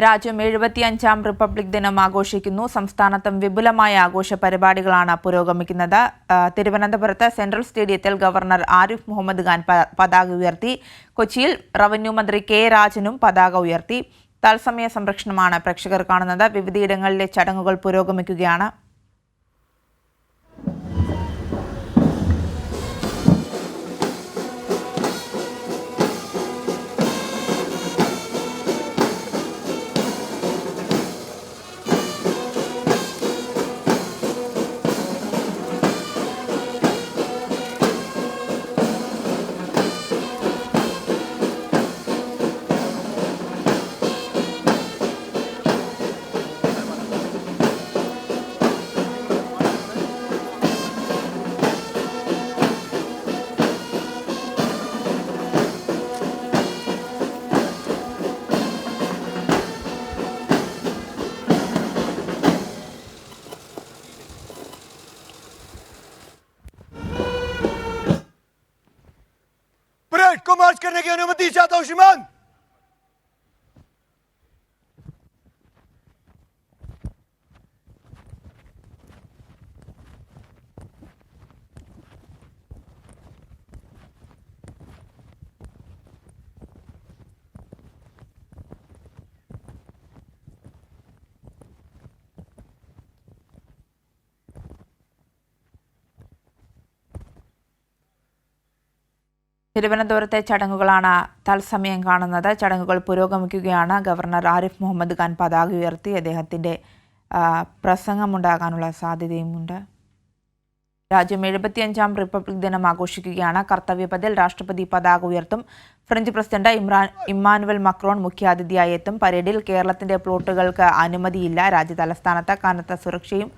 രാജ്യം 75ാം റിപ്പബ്ലിക് ദിനം ആഘോഷിക്കുന്നു. സംസ്ഥാനത്തും വിപുലമായ ആഘോഷ പരിപാടികളാണ് പുരോഗമിക്കുന്നത്. തിരുവനന്തപുരത്ത് സെൻട്രൽ സ്റ്റേഡിയത്തിൽ ഗവർണർ ആരിഫ് മുഹമ്മദ് ഖാൻ പതാക ഉയർത്തി. കൊച്ചിയിൽ റവന്യൂ മന്ത്രി കെ രാജനും പതാക ഉയർത്തി. തത്സമയ സംരക്ഷണമാണ് പ്രേക്ഷകർ കാണുന്നത്. വിവിധയിടങ്ങളിലെ ചടങ്ങുകൾ പുരോഗമിക്കുകയാണ്. को मार्च करने की अनुमति चाहता हूं श्रीमान। തിരുവനന്തപുരത്തെ ചടങ്ങുകളാണ് തത്സമയം കാണുന്നത്. ചടങ്ങുകൾ പുരോഗമിക്കുകയാണ്. ഗവർണർ ആരിഫ് മുഹമ്മദ് ഖാൻ പതാക ഉയർത്തി. അദ്ദേഹത്തിൻ്റെ പ്രസംഗമുണ്ടാകാനുള്ള സാധ്യതയുമുണ്ട്. രാജ്യം 75ാം റിപ്പബ്ലിക് ദിനം ആഘോഷിക്കുകയാണ്. കർത്തവ്യപഥിൽ രാഷ്ട്രപതി പതാക ഉയർത്തും. ഫ്രഞ്ച് പ്രസിഡന്റ് ഇമ്മാനുവൽ മക്രോൺ മുഖ്യാതിഥിയായി എത്തും. പരേഡിൽ കേരളത്തിന്റെ പ്ലോട്ടുകൾക്ക് അനുമതിയില്ല. രാജ്യതലസ്ഥാനത്ത് കനത്ത സുരക്ഷയും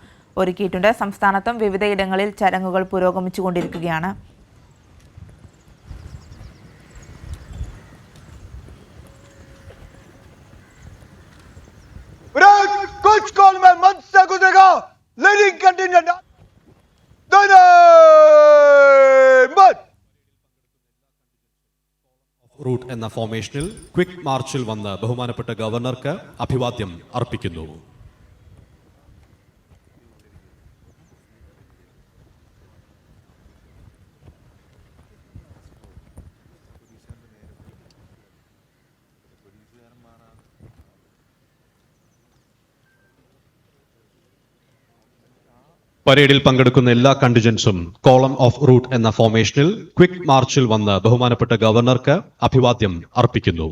ഒരുക്കിയിട്ടുണ്ട്. സംസ്ഥാനത്തും വിവിധയിടങ്ങളിൽ ചടങ്ങുകൾ പുരോഗമിച്ചുകൊണ്ടിരിക്കുകയാണ്. कुछ कॉल में मंच से गुजरेगा लीडिंग कंटिजेंट റൂട്ട് എന്ന ഫോർമേഷനിൽ ക്വിക്ക് മാർച്ചിൽ വന്ന് ബഹുമാനപ്പെട്ട ഗവർണർക്ക് അഭിവാദ്യം അർപ്പിക്കുന്നു. പരേഡിൽ പങ്കെടുക്കുന്ന എല്ലാ കണ്ടിജൻസും കോളം ഓഫ് റൂട്ട് എന്ന ഫോർമേഷനിൽ ക്വിക്ക് മാർച്ചിൽ വന്ന് ബഹുമാനപ്പെട്ട ഗവർണർക്ക് അഭിവാദ്യം അർപ്പിക്കുന്നു.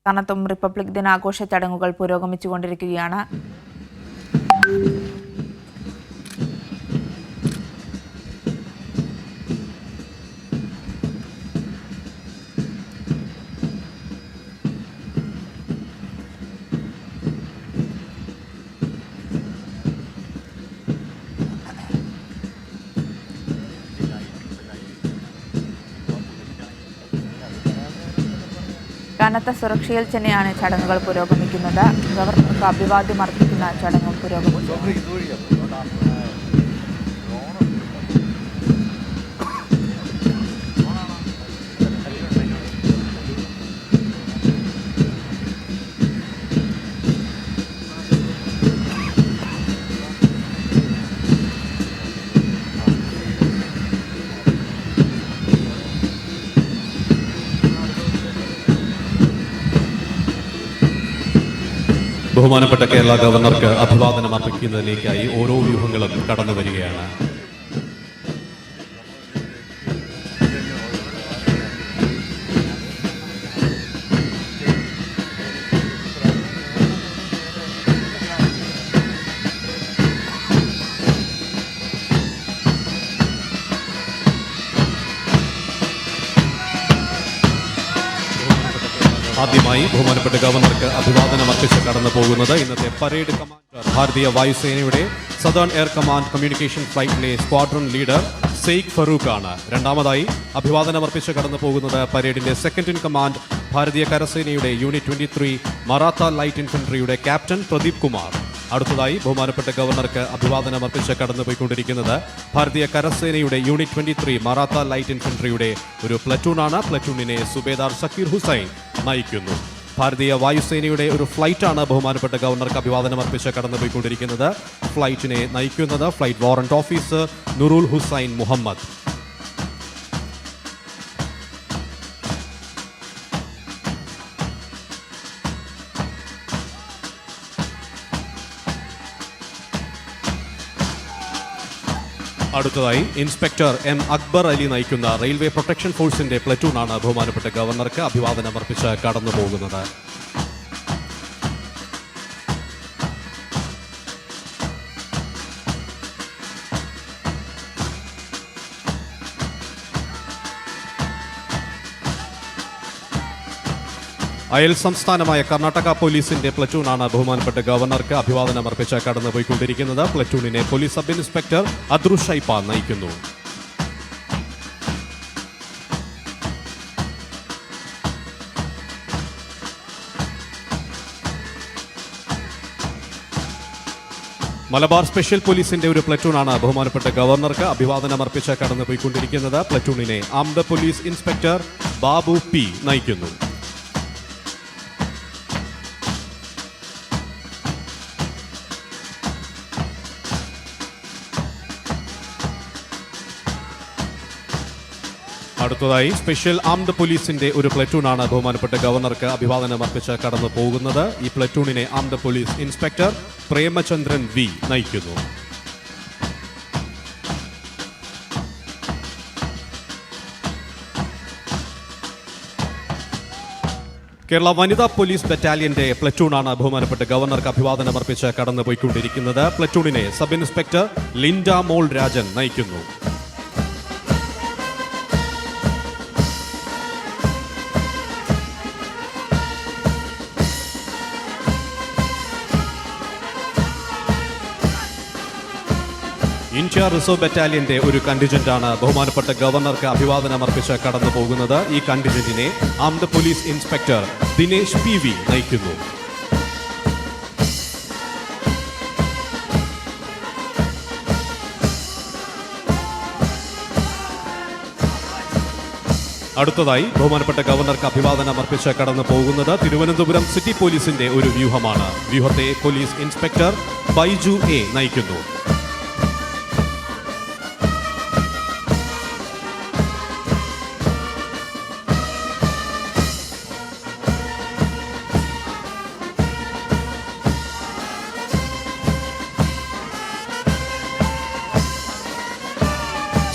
സംസ്ഥാനത്തും റിപ്പബ്ലിക് ദിനാഘോഷ ചടങ്ങുകൾ പുരോഗമിച്ചുകൊണ്ടിരിക്കുകയാണ്. കനത്ത സുരക്ഷയിൽ തന്നെയാണ് ചടങ്ങുകൾ പുരോഗമിക്കുന്നത്. ഗവർണർക്ക് അഭിവാദ്യം അർപ്പിക്കുന്ന ചടങ്ങും പുരോഗമിച്ചു. ബഹുമാനപ്പെട്ട കേരള ഗവർണർക്ക് അഭിവാദനം അർപ്പിക്കുന്നതിലേക്കായി ഓരോ വ്യൂഹങ്ങളും കടന്നു വരികയാണ്. ആദ്യമായി ബഹുമാനപ്പെട്ട ഗവർണർക്ക് അഭിവാദനം അർപ്പിച്ച് കടന്നു പോകുന്നത് ഇന്നത്തെ പരേഡ് കമാൻഡർ ഭാരതീയ വായുസേനയുടെ സദേൺ എയർ കമാൻഡ് കമ്മ്യൂണിക്കേഷൻ ഫ്ലൈറ്റിലെ സ്ക്വാഡ്രൺ ലീഡർ സെയ്ഖ് ഫറൂഖ് ആണ്. രണ്ടാമതായി അഭിവാദനമർപ്പിച്ച് കടന്നു പോകുന്നത് പരേഡിന്റെ സെക്കൻഡ് ഇൻ കമാൻഡ് ഭാരതീയ കരസേനയുടെ യൂണിറ്റ് 23 മറാത്ത ലൈറ്റ് ഇൻഫൻട്രിയുടെ ക്യാപ്റ്റൻ പ്രദീപ് കുമാർ. അടുത്തതായി ബഹുമാനപ്പെട്ട ഗവർണർക്ക് അഭിവാദനമർപ്പിച്ച് കടന്നുപോയിക്കൊണ്ടിരിക്കുന്നത് ഭാരതീയ കരസേനയുടെ യൂണിറ്റ് 23 മറാത്ത ലൈറ്റ് ഇൻഫൻട്രിയുടെ ഒരു പ്ലറ്റൂണാണ്. പ്ലറ്റൂണിനെ സുബേദാർ സക്കീർ ഹുസൈൻ നയിക്കുന്നു. ഭാരതീയ വായുസേനയുടെ ഒരു ഫ്ലൈറ്റാണ് ബഹുമാനപ്പെട്ട ഗവർണർക്ക് അഭിവാദനമർപ്പിച്ച് കടന്നുപോയിക്കൊണ്ടിരിക്കുന്നത്. ഫ്ലൈറ്റിനെ നയിക്കുന്നത് flight warrant officer Nurul Hussain Muhammad. അടുത്തതായി ഇൻസ്പെക്ടർ എം അക്ബർ അലി നയിക്കുന്ന റെയിൽവേ പ്രൊട്ടക്ഷൻ ഫോഴ്സിന്റെ പ്ലറ്റൂണാണ് ബഹുമാനപ്പെട്ട ഗവർണർക്ക് അഭിവാദനമർപ്പിച്ച് കടന്നു പോകുന്നത്. അയൽ സംസ്ഥാനമായ കർണാടക പോലീസിന്റെ പ്ലറ്റൂണാണ് ബഹുമാനപ്പെട്ട ഗവർണർക്ക് അഭിവാദനമർപ്പിച്ച് കടന്നുപോയിക്കൊണ്ടിരിക്കുന്നത്. പ്ലറ്റൂണിനെ പോലീസ് സബ് ഇൻസ്പെക്ടർ അദ്രുഷ് ഷൈപ്പ നയിക്കുന്നു. മലബാർ സ്പെഷ്യൽ പോലീസിന്റെ ഒരു പ്ലറ്റൂണാണ് ബഹുമാനപ്പെട്ട ഗവർണർക്ക് അഭിവാദനമർപ്പിച്ച് കടന്നുപോയിക്കൊണ്ടിരിക്കുന്നത്. പ്ലറ്റൂണിനെ armed police inspector Babu P നയിക്കുന്നു. അടുത്തതായി സ്പെഷ്യൽ ആംഡ് പോലീസിന്റെ ഒരു പ്ലറ്റൂണാണ് ബഹുമാനപ്പെട്ട ഗവർണർക്ക് അഭിവാദനമർപ്പിച്ച് കടന്നു പോകുന്നത്. ഈ പ്ലറ്റൂണിനെ armed police inspector Premachandran V നയിക്കുന്നു. കേരള വനിതാ പോലീസ് ബറ്റാലിയന്റെ പ്ലറ്റൂണാണ് ബഹുമാനപ്പെട്ട ഗവർണർക്ക് അഭിവാദനമർപ്പിച്ച് കടന്നുപോയിക്കൊണ്ടിരിക്കുന്നത്. പ്ലറ്റൂണിനെ സബ് ഇൻസ്പെക്ടർ ലിൻഡ മോൾ രാജൻ നയിക്കുന്നു. ഇന്ത്യ റിസർവ് ബറ്റാലിയന്റെ ഒരു കണ്ടിജന്റാണ് ബഹുമാനപ്പെട്ട ഗവർണർക്ക് അഭിവാദനമർപ്പിച്ച് കടന്നു പോകുന്നത്. ഈ കണ്ടിജന്റിനെ armed police inspector Dinesh P V നയിക്കുന്നു. അടുത്തതായി ബഹുമാനപ്പെട്ട ഗവർണർക്ക് അഭിവാദനമർപ്പിച്ച് കടന്നു പോകുന്നത് തിരുവനന്തപുരം സിറ്റി പോലീസിന്റെ ഒരു വ്യൂഹമാണ്. വ്യൂഹത്തെ പോലീസ് ഇൻസ്പെക്ടർ ബൈജു എ നയിക്കുന്നു.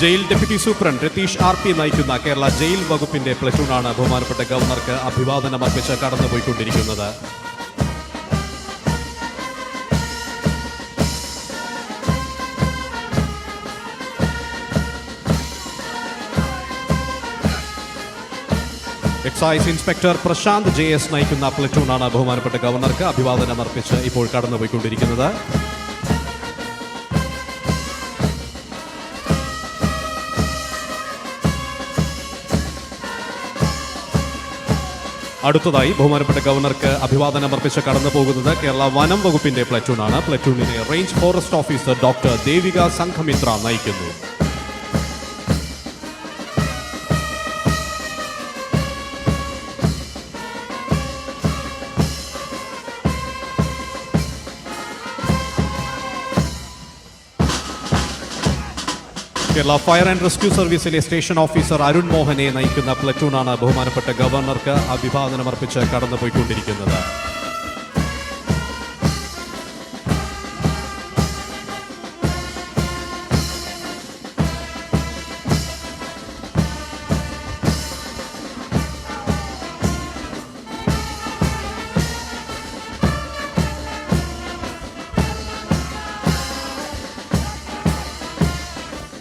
Jail deputy superintendent Ratheesh R P നയിക്കുന്ന കേരള ജയിൽ വകുപ്പിന്റെ പ്ലറ്റൂണാണ് ബഹുമാനപ്പെട്ട ഗവർണർക്ക് അഭിവാദനമർപ്പിച്ച് കടന്നുപോയിക്കൊണ്ടിരിക്കുന്നത്. എക്സൈസ് ഇൻസ്പെക്ടർ പ്രശാന്ത് JS നയിക്കുന്ന പ്ലറ്റൂണാണ് ബഹുമാനപ്പെട്ട ഗവർണർക്ക് അഭിവാദനമർപ്പിച്ച് ഇപ്പോൾ കടന്നുപോയിക്കൊണ്ടിരിക്കുന്നത്. അടുത്തതായി ബഹുമാനപ്പെട്ട ഗവർണർക്ക് അഭിവാദനമർപ്പിച്ച് കടന്നു പോകുന്നത് കേരള വനം വകുപ്പിന്റെ പ്ലറ്റൂണാണ്. പ്ലറ്റൂണിനെ range forest officer doctor Devika Sanghamitra നയിക്കുന്നു. കേരള ഫയർ ആൻഡ് റെസ്ക്യൂ സർവീസിലെ സ്റ്റേഷൻ ഓഫീസർ അരുൺ മോഹനെ നയിക്കുന്ന പ്ലറ്റൂണാണ് ബഹുമാനപ്പെട്ട ഗവർണർക്ക് അഭിവാദനമർപ്പിച്ച് കടന്നുപോയിക്കൊണ്ടിരിക്കുന്നത്.